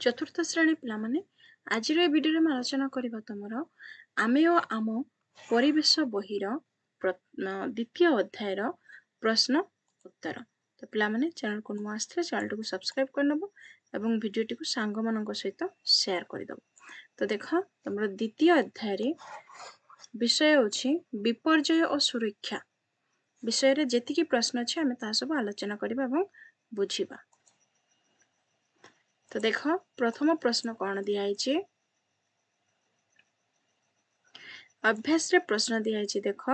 चतुर्थ श्रेणी पिला माने आजिर ए भिडियो में आलोचना करबा तुमर आमे ओ आम परिवेश बहिर द्वितीय अध्याय प्रश्न उत्तर। तो पिला माने चैनल को नुआ आस्थे चैनल को सब्सक्राइब करनबो एवं वीडियो टी को सांग मानक सहित शेयर कर दबो। तो देख तुमर द्वितीय अध्याय रे विषय होछि विपर्यय और सुरक्षा विषय रे जेतिकी प्रश्न अछि आमे ता सब आलोचना करबा एवं बुझिबा। तो देख प्रथम प्रश्न कौन दिखाई अभ्यास रे प्रश्न दिखाई देख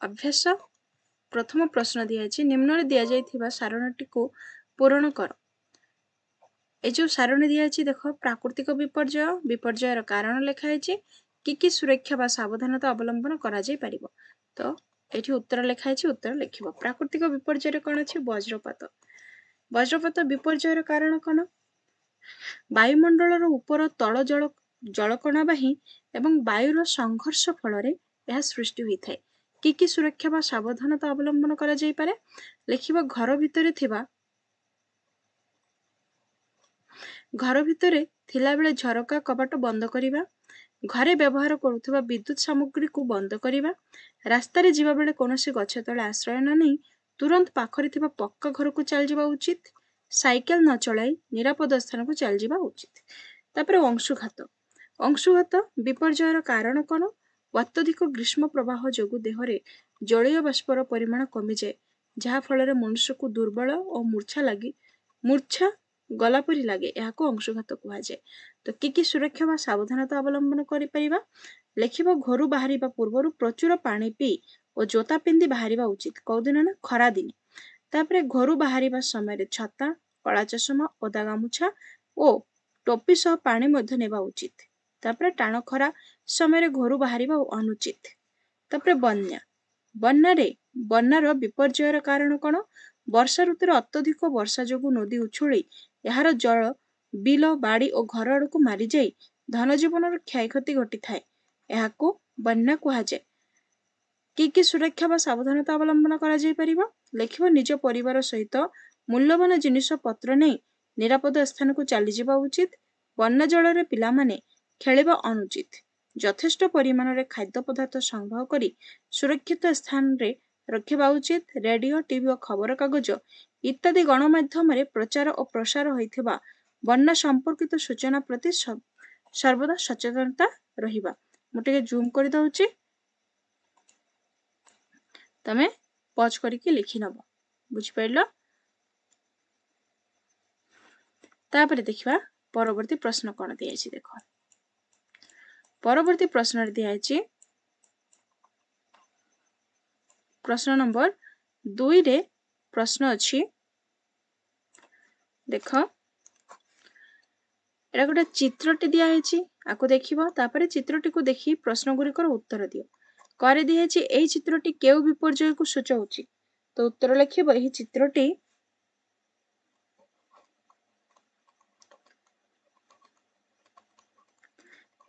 अभ्यास प्रथम प्रश्न दिखाई निम्न रे दिया जाइथिबा सारणीटी को पूरण कर। ए जो सारणी दिखाई देख प्राकृतिक विपर्यय विपर्ययर कारण लिखाई कि सुरक्षा बा सावधानता अवलंबन करा जाय परिबो। तो एठी उत्तर लिखाई उत्तर लिखिबो। प्राकृतिक विपर्यय कौन अछि वज्रपात। वज्रपात विपर्ययर कारण कौन वायुमंडल ऊपर तल जलकणा बाही एवं वायुर संघर्ष फल यह सृष्टि होता है। कि सुरक्षा बा सावधानता अवलंबन करा जाय पारे लिखिबो। घर भितर थिला बेले झरका कबाट बंद करिबा, घरे व्यवहार करुवा विद्युत सामग्री को बंद करिबा, रास्तार जीवा बेले कोनोसी गछ तले आश्रय न नहीं तुरंत पाखरे थिबा पक्का घर को चल जावा उचित, साइकेल न चलाई निरापद स्थान को चल जावा उचित। तापर अंशुघात। अंशुघात विपर्ययर कारण कौन अत्यधिक ग्रीष्म प्रवाह जोगु देहरे जलीय बाष्पर परिमाण कमी जाए जहा फल मनुष्य को दुर्बल और मूर्छा गलापरी लगे यह अंशुघात कह जाए। तो कि सुरक्षा बा सावधानता अवलंबन करि परिबा लिखिबो। घर बाहर पूर्व प्रचुर पानी पी और जोता पिंधि बाहर उचित। कौ दिन ना खरा दिन। तापरे घर बाहर समय छता कला चषमा ओदा गामुछा और टोपी सह पानी मध्य नेबा उचित। तापरे टाण खरा समय घर बाहर अनुचित। तापरे बन्या बन्यार विपर्ययर कारण कौन वर्षा ऋतु अत्यधिक वर्षा जोगु नदी उछुली यार जल बिल बाड़ी और घर आड़ को मारी जाई धन जीवन क्षय क्षति घटी थाए यह बन्या कह जाए। कि सुरक्षा बा सावधानता अवलंबन करा जाय परिबा लिखिबो। निज परिवार सहित मूल्यवान जिनिष पत्र नहीं निरापद स्थान को चली जावा उचित। बन्या जल रे पिला माने खेलिबा अनुचित। यथेष्ट परिमाण रे खाद्य पदार्थ संग्रह करी सुरक्षित स्थान रे रखिबा उचित। रेडियो टीवी और खबर कागज इत्यादि गणमाध्यम रे प्रचार और प्रसार होइथिबा बन्या संपर्कित सूचना प्रति सर्वदा सचेतनता रहिबा। मुटे जूम कर दउची तमे पॉज करके लिखि नबो। बुझि पाइलो। तापर देखिबा परवर्ती प्रश्न कोन दियाछि देखो। परवर्ती प्रश्न दियाछि प्रश्न नंबर 2 रे प्रश्न अछि देख एटा गोटे चित्रटी दिया है आपको देखिबो। तापर चित्रटी को देखि प्रश्न गुरिकर उत्तर दियो। करे दिया एही चित्रटी केउ विपर्यय को सूचाउछि। तो उत्तर लिखिबो।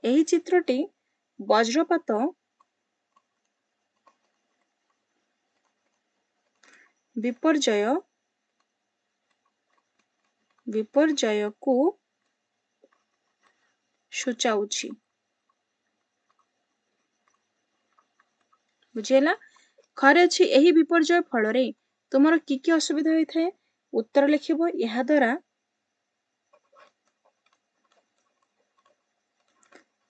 एही चित्रटी वज्रपात विपर्यय को सूचाउछि। बुझेला। खरे अछि एही विपर्यय फल रे तुमर की असुविधा होई थाए उत्तर लिखिबो।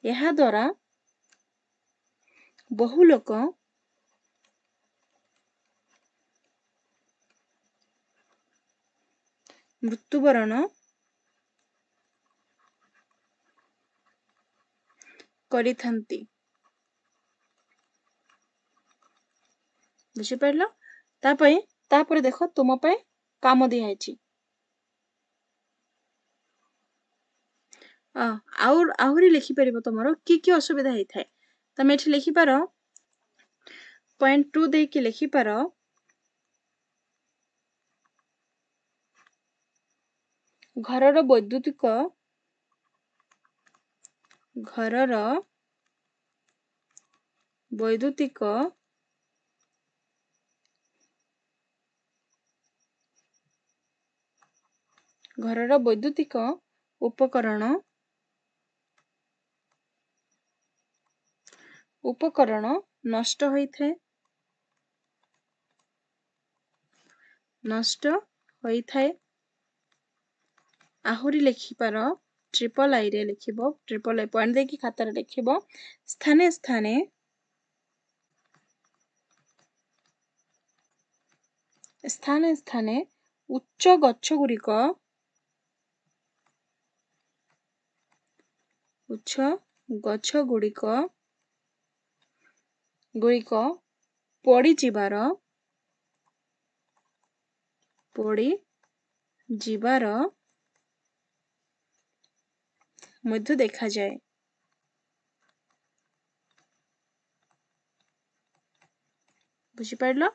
यहा द्वारा बहु लोक मृत्युवरण करिथंती। बुझि पाइलो। तापर देखो तुम पे काम दिया है आहुरी लिखि परिबो तुमरो की असुविधा होई थाए। तमे एठी लिखि पारो पॉइंट 2 दे कि लिखि पारो घरर वैद्युतिक ଘରର ବୈଦ୍ୟୁତିକ ଉପକରଣ ନଷ୍ଟ ହୋଇଥାଏ। ଆହୁରି ଲେଖିପାର ଟ୍ରିପଲ ଆଇରେ ଲେଖିବ, ଟ୍ରିପଲ ଆଇ ପଏଣ୍ଟ ଦେଇକି ଖାତାରେ ଲେଖିବ। ସ୍ଥାନେ ସ୍ଥାନେ ଉଚ୍ଚ ଗଛ ଗୁଡ଼ିକ ପଡ଼ିଯିବାର ମଧ୍ୟ ଦେଖାଯାଏ। ବୁଝିପାରିଲ?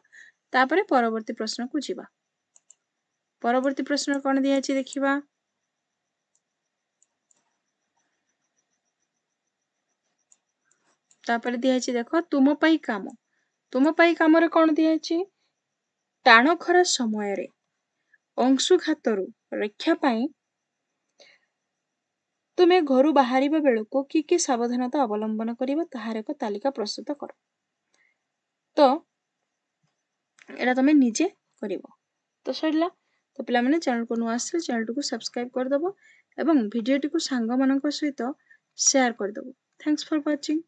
ତାପରେ ପରବର୍ତ୍ତୀ ପ୍ରଶ୍ନକୁ ଯିବା। ପରବର୍ତ୍ତୀ ପ୍ରଶ୍ନ କ'ଣ ଦିଆଯାଇଛି ଦେଖିବା। ତାପରେ ଦିଆଯାଇଛି ଦେଖ, ତୁମ ପାଇଁ କାମ। ତୁମ ପାଇଁ କାମରେ କ'ଣ ଦିଆଯାଇଛି? ଟାଣ ଖରା ସମୟରେ ଅଂଶୁଘାତରୁ ରକ୍ଷା ପାଇଁ ତୁମେ ଘରୁ ବାହାରିବା ବେଳକୁ କି ସାବଧାନତା ଅବଲମ୍ବନ କରିବ ତାହାର ଏକ ତାଲିକା ପ୍ରସ୍ତୁତ କର। ତ ଏଇଟା ତମେ ନିଜେ କରିବ। ତ ସରିଲା। ତ ପିଲାମାନେ ଚ୍ୟାନେଲକୁ ନୂଆ ଆସିଲେ ଚ୍ୟାନେଲଟିକୁ ସବସ୍କ୍ରାଇବ କରିଦେବ ଏବଂ ଭିଡ଼ିଓଟିକୁ ସାଙ୍ଗମାନଙ୍କ ସହିତ ସେୟାର କରିଦେବ। ଥ୍ୟାଙ୍କ୍ସ ଫର ୱାଚିଂ।